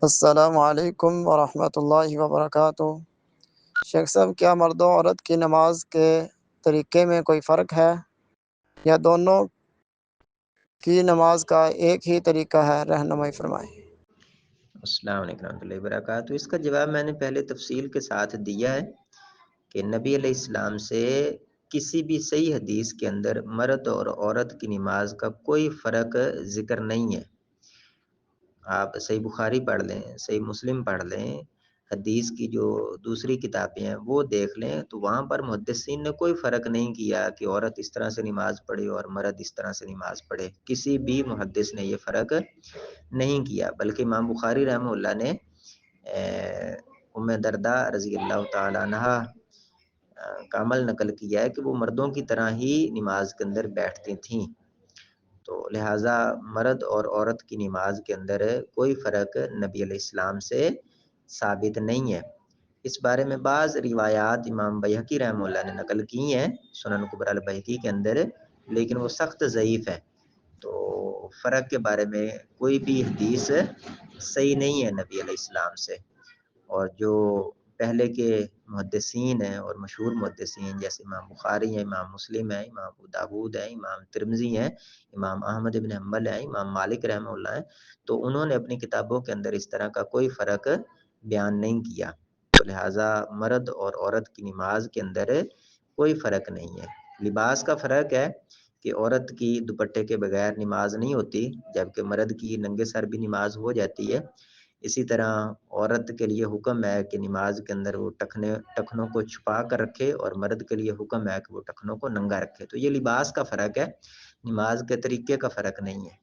السلام علیکم ورحمۃ اللہ وبرکاتہ۔ شیخ صاحب، کیا مرد و عورت کی نماز کے طریقے میں کوئی فرق ہے یا دونوں کی نماز کا ایک ہی طریقہ ہے؟ رہنمائی فرمائیں۔ السلام علیکم ورحمۃ اللہ وبرکاتہ۔ اس کا جواب میں نے پہلے تفصیل کے ساتھ دیا ہے کہ نبی علیہ السلام سے کسی بھی صحیح حدیث کے اندر مرد اور عورت کی نماز کا کوئی فرق ذکر نہیں ہے۔ آپ صحیح بخاری پڑھ لیں، صحیح مسلم پڑھ لیں، حدیث کی جو دوسری کتابیں ہیں وہ دیکھ لیں، تو وہاں پر محدثین نے کوئی فرق نہیں کیا کہ عورت اس طرح سے نماز پڑھے اور مرد اس طرح سے نماز پڑھے۔ کسی بھی محدث نے یہ فرق نہیں کیا، بلکہ امام بخاری رحمہ اللہ نے ام درداء رضی اللہ تعالی عنہ کا عمل نقل کیا ہے کہ وہ مردوں کی طرح ہی نماز کے اندر بیٹھتی تھیں، تو لہٰذا مرد اور عورت کی نماز کے اندر کوئی فرق نبی علیہ السلام سے ثابت نہیں ہے۔ اس بارے میں بعض روایات امام بیہقی رحمہ اللہ نے نقل کی ہیں سنن کبری البیہقی کے اندر، لیکن وہ سخت ضعیف ہیں، تو فرق کے بارے میں کوئی بھی حدیث صحیح نہیں ہے نبی علیہ السلام سے۔ اور جو پہلے کے محدثین ہیں اور مشہور محدثین جیسے امام بخاری ہیں، امام مسلم ہیں، امام ابو داود ہیں، امام ترمذی ہیں، امام احمد بن حنبل ہیں، امام مالک رحمہ اللہ ہیں، تو انہوں نے اپنی کتابوں کے اندر اس طرح کا کوئی فرق بیان نہیں کیا، تو لہٰذا مرد اور عورت کی نماز کے اندر کوئی فرق نہیں ہے۔ لباس کا فرق ہے کہ عورت کی دوپٹے کے بغیر نماز نہیں ہوتی، جبکہ مرد کی ننگے سر بھی نماز ہو جاتی ہے۔ اسی طرح عورت کے لیے حکم ہے کہ نماز کے اندر وہ ٹخنوں کو چھپا کر رکھے، اور مرد کے لیے حکم ہے کہ وہ ٹخنوں کو ننگا رکھے۔ تو یہ لباس کا فرق ہے، نماز کے طریقے کا فرق نہیں ہے۔